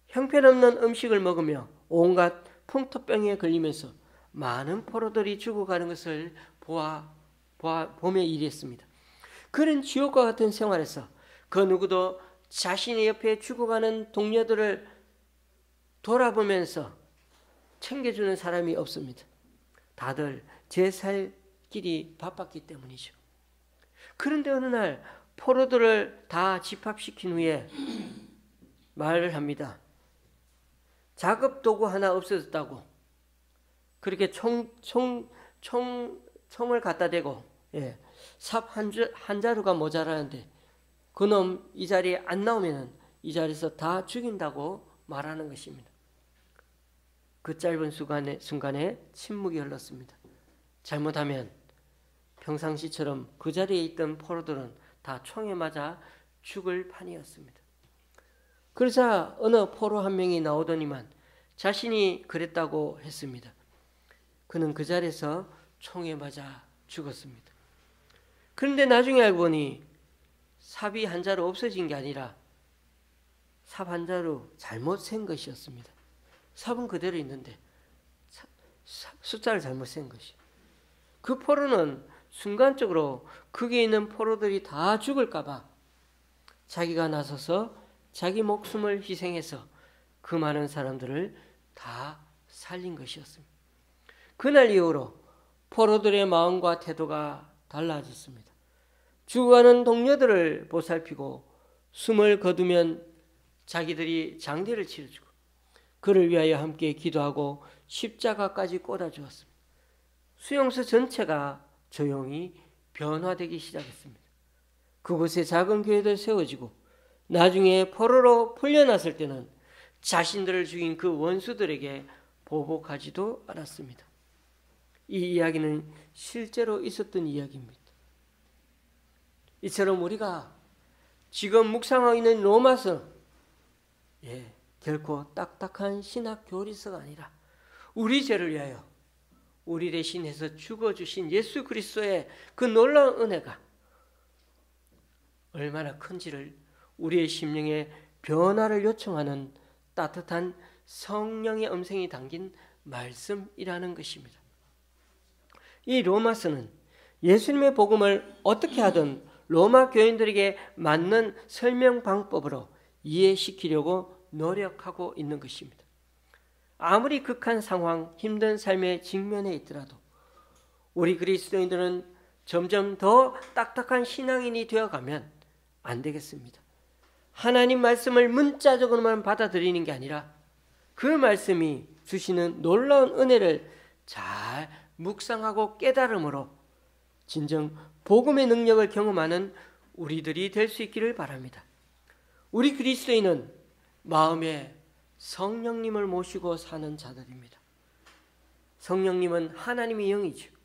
형편없는 음식을 먹으며 온갖 풍토병에 걸리면서 많은 포로들이 죽어가는 것을 보며 일했습니다. 그런 지옥과 같은 생활에서 그 누구도 자신의 옆에 죽어가는 동료들을 돌아보면서 챙겨주는 사람이 없습니다. 다들 제 살 길이 바빴기 때문이죠. 그런데 어느 날 포로들을 다 집합시킨 후에 말을 합니다. 작업 도구 하나 없어졌다고. 그렇게 총을 갖다 대고 삽 한 자루가 모자라는데 그놈 이 자리에 안 나오면 이 자리에서 다 죽인다고 말하는 것입니다. 그 짧은 순간에 침묵이 흘렀습니다. 잘못하면 평상시처럼 그 자리에 있던 포로들은 다 총에 맞아 죽을 판이었습니다. 그러자 어느 포로 한 명이 나오더니만 자신이 그랬다고 했습니다. 그는 그 자리에서 총에 맞아 죽었습니다. 그런데 나중에 알고 보니 삽이 한 자루 없어진 게 아니라 삽 한 자루 잘못 센 것이었습니다. 삽은 그대로 있는데 숫자를 잘못 센 것이. 그 포로는 순간적으로 거기에 있는 포로들이 다 죽을까 봐 자기가 나서서 자기 목숨을 희생해서 그 많은 사람들을 다 살린 것이었습니다. 그날 이후로 포로들의 마음과 태도가 달라졌습니다. 죽어가는 동료들을 보살피고 숨을 거두면 자기들이 장례를 치러주고 그를 위하여 함께 기도하고 십자가까지 꽂아주었습니다. 수용소 전체가 조용히 변화되기 시작했습니다. 그곳에 작은 교회도 세워지고 나중에 포로로 풀려났을 때는 자신들을 죽인 그 원수들에게 보복하지도 않았습니다. 이 이야기는 실제로 있었던 이야기입니다. 이처럼 우리가 지금 묵상하고 있는 로마서 결코 딱딱한 신학 교리서가 아니라 우리 죄를 위하여 우리 대신해서 죽어주신 예수 그리스도의 그 놀라운 은혜가 얼마나 큰지를 우리의 심령의 변화를 요청하는 따뜻한 성령의 음성이 담긴 말씀이라는 것입니다. 이 로마서는 예수님의 복음을 어떻게 하든 로마 교인들에게 맞는 설명 방법으로 이해시키려고 노력하고 있는 것입니다. 아무리 극한 상황, 힘든 삶에 직면해 있더라도 우리 그리스도인들은 점점 더 딱딱한 신앙인이 되어가면 안 되겠습니다. 하나님 말씀을 문자적으로만 받아들이는 게 아니라 그 말씀이 주시는 놀라운 은혜를 잘 묵상하고 깨달음으로 진정 복음의 능력을 경험하는 우리들이 될 수 있기를 바랍니다. 우리 그리스도인은 마음에 성령님을 모시고 사는 자들입니다. 성령님은 하나님의 영이죠.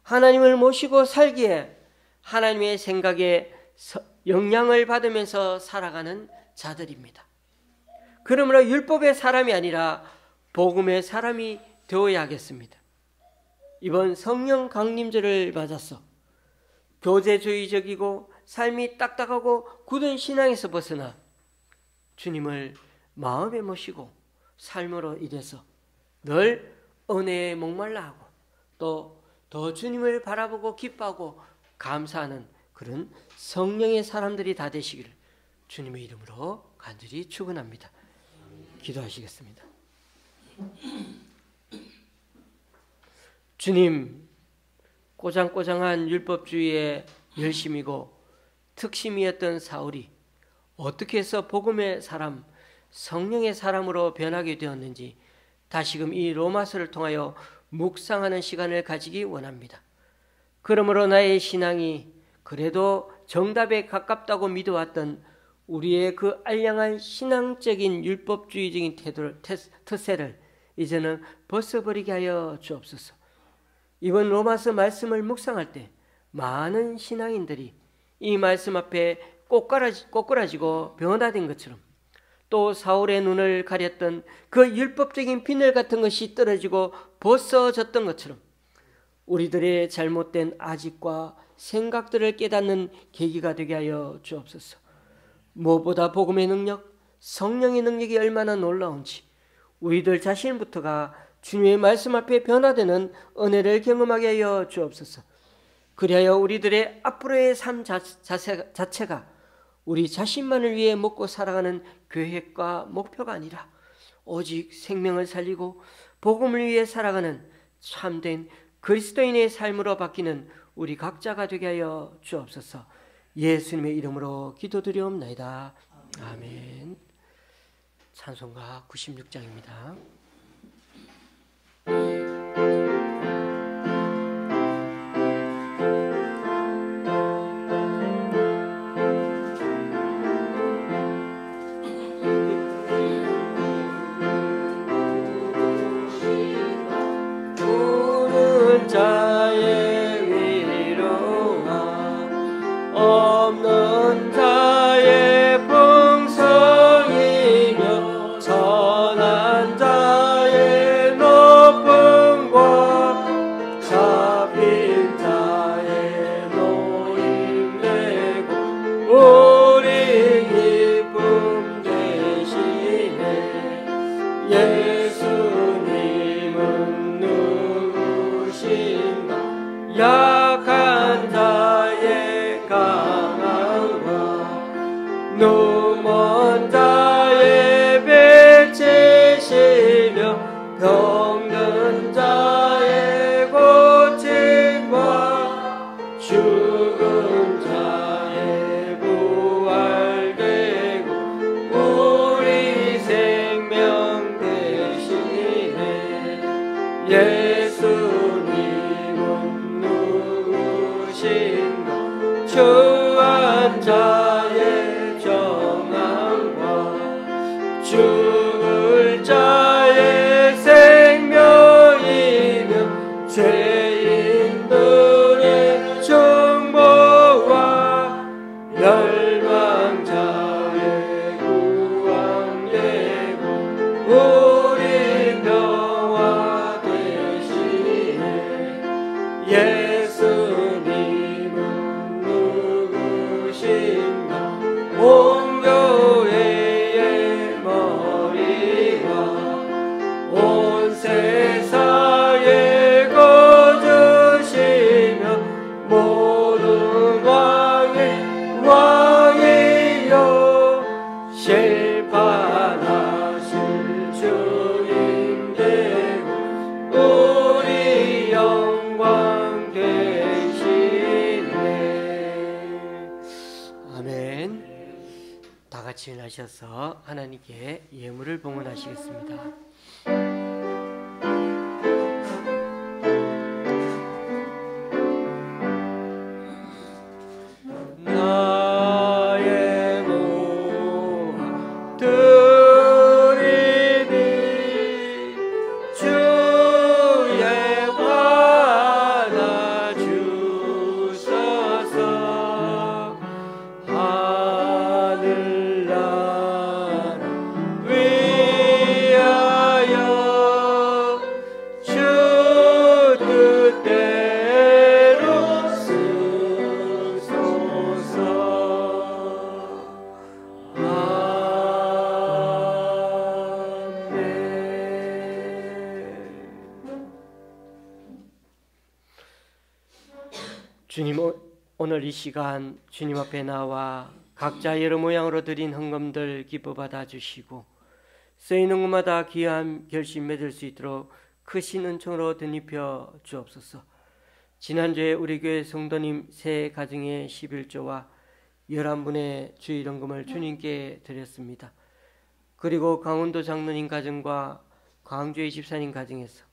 하나님을 모시고 살기에 하나님의 생각에 영향을 받으면서 살아가는 자들입니다. 그러므로 율법의 사람이 아니라 복음의 사람이 되어야 하겠습니다. 이번 성령 강림절을 맞아서 교제주의적이고 삶이 딱딱하고 굳은 신앙에서 벗어나 주님을 마음에 모시고 삶으로 인해서 늘 은혜에 목말라 하고 또 더 주님을 바라보고 기뻐하고 감사하는 그런 성령의 사람들이 다 되시기를 주님의 이름으로 간절히 축원합니다. 기도하시겠습니다. 주님, 꼬장꼬장한 율법주의의 열심이고 특심이었던 사울이 어떻게 해서 복음의 사람, 성령의 사람으로 변하게 되었는지 다시금 이 로마서를 통하여 묵상하는 시간을 가지기 원합니다. 그러므로 나의 신앙이 그래도 정답에 가깝다고 믿어왔던 우리의 그 알량한 신앙적인 율법주의적인 태세를 이제는 벗어버리게 하여 주옵소서. 이번 로마서 말씀을 묵상할 때 많은 신앙인들이 이 말씀 앞에 꼬꾸라지고 변화된 것처럼 또 사울의 눈을 가렸던 그 율법적인 비늘 같은 것이 떨어지고 벗어졌던 것처럼 우리들의 잘못된 아집과 생각들을 깨닫는 계기가 되게 하여 주옵소서. 무엇보다 복음의 능력, 성령의 능력이 얼마나 놀라운지 우리들 자신부터가 주님의 말씀 앞에 변화되는 은혜를 경험하게 하여 주옵소서. 그리하여 우리들의 앞으로의 삶 자체가 우리 자신만을 위해 먹고 살아가는 계획과 목표가 아니라 오직 생명을 살리고 복음을 위해 살아가는 참된 그리스도인의 삶으로 바뀌는 우리 각자가 되게 하여 주옵소서. 예수님의 이름으로 기도드리옵나이다. 아멘. 찬송가 96장입니다. 자의 위로와 없는 자의 풍성이며 선한 자의 높음과 잡힌 자의 노임되고 우리 기쁨 되시네. 예수님은 약한 자의 강함과 눈먼 자의 빛이시며 병든 자의 고침과 죽은 자의 부활되고 우리 생명 되시네. 주한 자의 정함과 죽을 자의 생명이며 죄인들의 중보와 멸망 자의 구원되고 우리 평화 되시네. 온 교회의 머리와 온 세상에 거주시며 모든 왕의 왕이요 심판하실 주님 되고 우리 영광 되시네. 아멘. 다 같이 일어나셔서 하나님께 예물을 봉헌하시겠습니다. 주님, 오늘 이 시간 주님 앞에 나와 각자 여러 모양으로 드린 헌금들 기뻐 받아 주시고 쓰이는 곳마다 귀한 결심 맺을 수 있도록 크신 은총으로 덧입혀 주옵소서. 지난주에 우리 교회 성도님 새 가정의 11조와 11분의 주일헌금을 주님께 드렸습니다. 그리고 강원도 장로님 가정과 광주의 집사님 가정에서,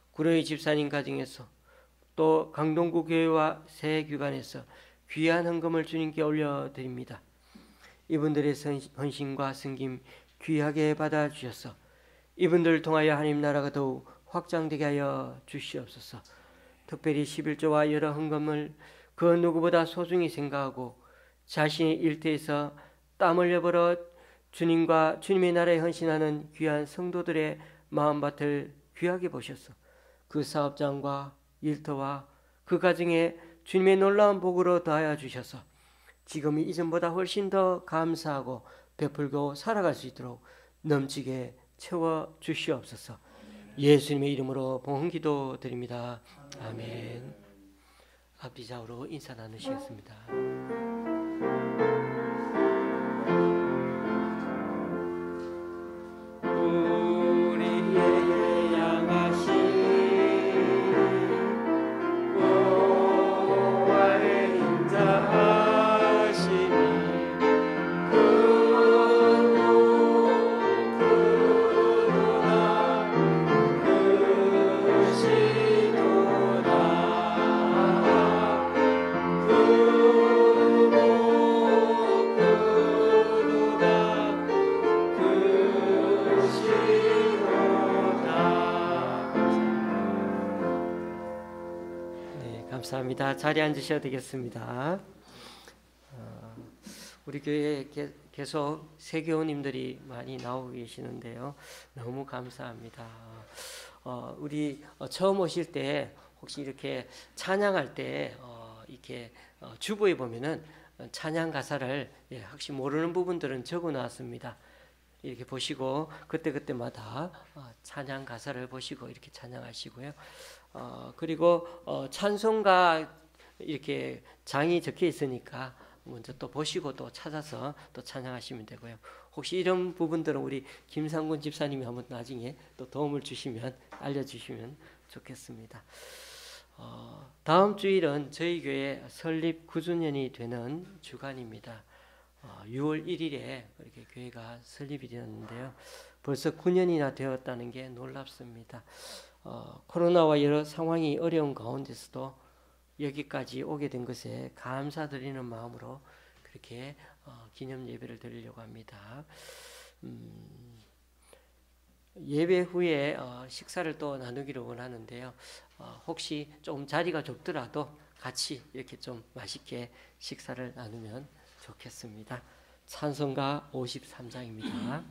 구로의 집사님 가정에서, 또 강동구 교회와 새 교관에서 귀한 헌금을 주님께 올려드립니다. 이분들의 헌신과 섬김 귀하게 받아주셔서 이분들을 통하여 하나님 나라가 더욱 확장되게 하여 주시옵소서. 특별히 11조와 여러 헌금을 그 누구보다 소중히 생각하고 자신의 일터에서 땀 흘려버려 주님과 주님의 나라에 헌신하는 귀한 성도들의 마음밭을 귀하게 보셔서 그 사업장과 일터와 그 가정에 주님의 놀라운 복으로 더하여 주셔서 지금이 이전보다 훨씬 더 감사하고 베풀고 살아갈 수 있도록 넘치게 채워 주시옵소서. 예수님의 이름으로 봉헌기도 드립니다. 아멘. 앞뒤 좌우로 인사 나누시겠습니다. 감사합니다. 자리에 앉으셔도 되겠습니다. 우리 교회에 계속 세교우님들이 많이 나오고 계시는데요. 너무 감사합니다. 우리 처음 오실 때 혹시 이렇게 찬양할 때 이렇게 주보에 보면은 찬양 가사를 혹시 모르는 부분들은 적어 놨습니다. 이렇게 보시고 그때마다 찬양 가사를 보시고 이렇게 찬양하시고요. 그리고 찬송가 이렇게 장이 적혀 있으니까 먼저 또 보시고 또 찾아서 또 찬양하시면 되고요. 혹시 이런 부분들은 우리 김상군 집사님이 한번 나중에 또 도움을 주시면 알려주시면 좋겠습니다. 다음 주일은 저희 교회 설립 9주년이 되는 주간입니다. 6월 1일에 이렇게 교회가 설립이 되었는데요. 벌써 9년이나 되었다는 게 놀랍습니다. 코로나와 여러 상황이 어려운 가운데서도 여기까지 오게 된 것에 감사드리는 마음으로 그렇게 기념 예배를 드리려고 합니다. 예배 후에 식사를 또 나누기를 원하는데요. 혹시 좀 자리가 좁더라도 같이 이렇게 좀 맛있게 식사를 나누면 좋겠습니다. 찬송가 53장입니다.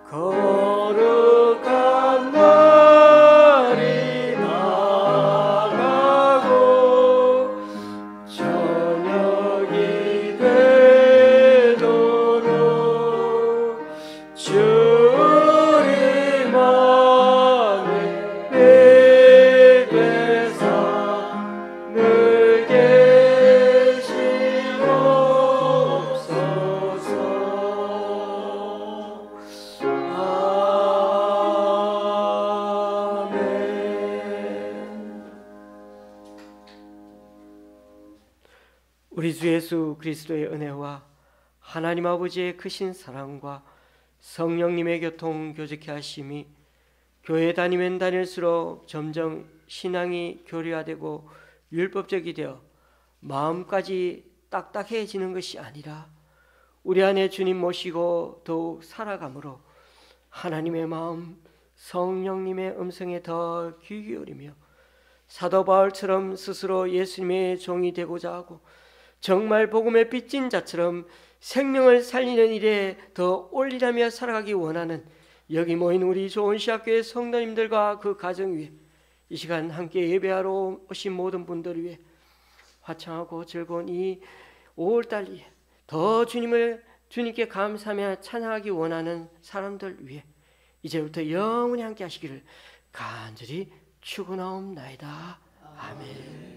거룩한 우리 주 예수 그리스도의 은혜와 하나님 아버지의 크신 사랑과 성령님의 교통 교제케 하심이 교회 다니면 다닐수록 점점 신앙이 교류화되고 율법적이 되어 마음까지 딱딱해지는 것이 아니라 우리 안에 주님 모시고 더욱 살아감으로 하나님의 마음, 성령님의 음성에 더 귀 기울이며 사도 바울처럼 스스로 예수님의 종이 되고자 하고 정말 복음의 빚진 자처럼 생명을 살리는 일에 더 올리라며 살아가기 원하는 여기 모인 우리 조은시학교의 성도님들과 그 가정 위에 이 시간 함께 예배하러 오신 모든 분들 위해 화창하고 즐거운 이 5월달 위에 더 주님께 감사하며 찬양하기 원하는 사람들 위해 이제부터 영원히 함께 하시기를 간절히 축원하옵나이다. 아멘.